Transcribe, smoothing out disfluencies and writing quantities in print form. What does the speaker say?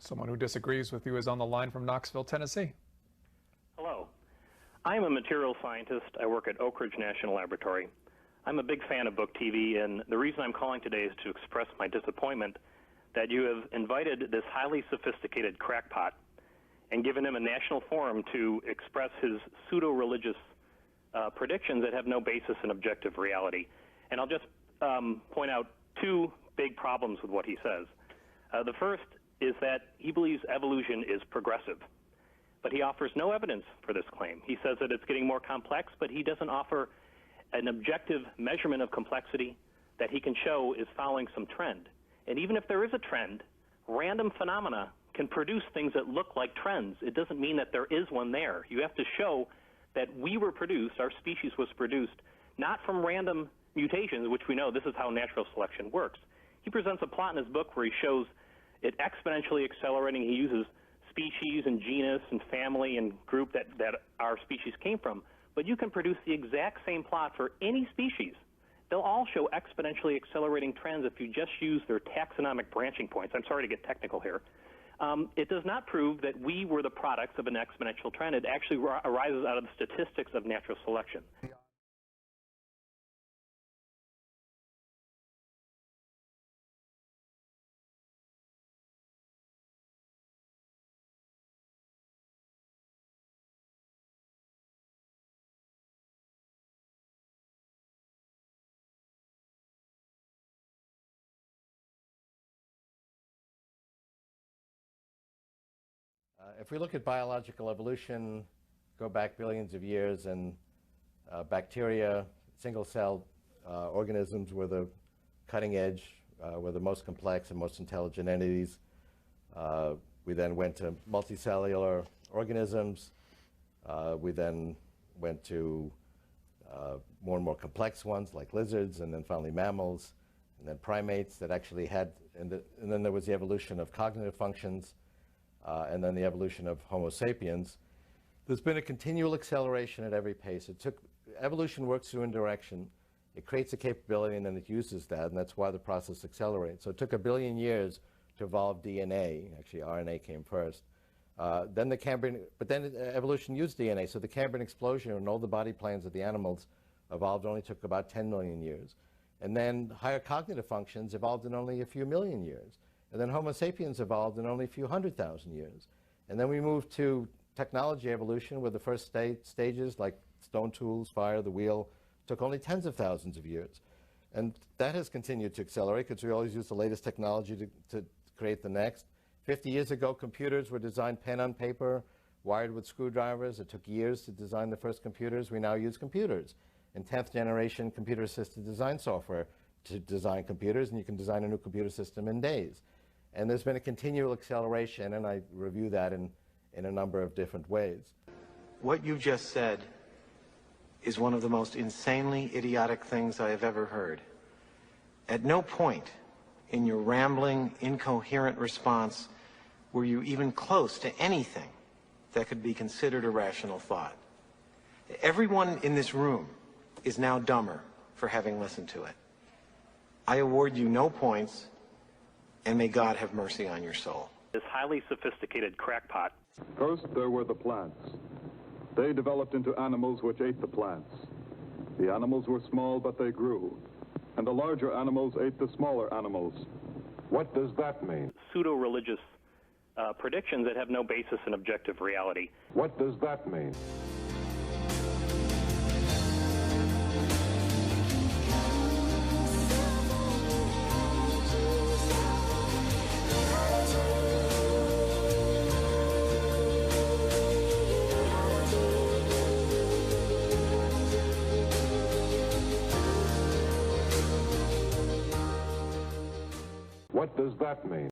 Someone who disagrees with you is on the line from Knoxville, Tennessee. Hello. I am a material scientist. I work at Oak Ridge National Laboratory. I'm a big fan of Book TV, and the reason I'm calling today is to express my disappointment that you have invited this highly sophisticated crackpot and given him a national forum to express his pseudo-religious predictions that have no basis in objective reality. And I'll just point out two big problems with what he says. The first is that he believes evolution is progressive, but he offers no evidence for this claim. He says that it's getting more complex, but he doesn't offer an objective measurement of complexity that he can show is following some trend. And even if there is a trend, random phenomena can produce things that look like trends. It doesn't mean that there is one there. You have to show that we were produced, our species was produced, not from random mutations, which we know this is how natural selection works. He presents a plot in his book where he shows it exponentially accelerating. He uses species and genus and family and group that our species came from. But you can produce the exact same plot for any species. They'll all show exponentially accelerating trends if you just use their taxonomic branching points. I'm sorry to get technical here. It does not prove that we were the products of an exponential trend. It actually arises out of the statistics of natural selection. If we look at biological evolution, go back billions of years, and bacteria, single-celled organisms were the cutting edge, were the most complex and most intelligent entities. We then went to multicellular organisms. We then went to more and more complex ones like lizards, and then finally mammals, and then primates that actually had, and then there was the evolution of cognitive functions, and then the evolution of Homo sapiens. There's been a continual acceleration at every pace. Evolution works through indirection. It creates a capability and then it uses that, and that's why the process accelerates. So it took 1 billion years to evolve DNA. Actually, RNA came first. Then evolution used DNA. So the Cambrian explosion and all the body plans of the animals evolved only took about 10 million years. And then higher cognitive functions evolved in only a few million years. And then Homo sapiens evolved in only a few 100,000 years. And then we moved to technology evolution, where the first stages, like stone tools, fire, the wheel, took only tens of thousands of years. And that has continued to accelerate because we always use the latest technology to create the next. 50 years ago, computers were designed pen on paper, wired with screwdrivers. It took years to design the first computers. We now use computers. And 10th generation computer-assisted design software to design computers, and you can design a new computer system in days. And there's been a continual acceleration, and I review that in a number of different ways. What you just said is one of the most insanely idiotic things I have ever heard. At no point in your rambling, incoherent response were you even close to anything that could be considered a rational thought. Everyone in this room is now dumber for having listened to it. I award you no points, and may God have mercy on your soul. This highly sophisticated crackpot. First, there were the plants. They developed into animals which ate the plants. The animals were small, but they grew. And the larger animals ate the smaller animals. What does that mean? Pseudo-religious predictions that have no basis in objective reality. What does that mean? What does that mean?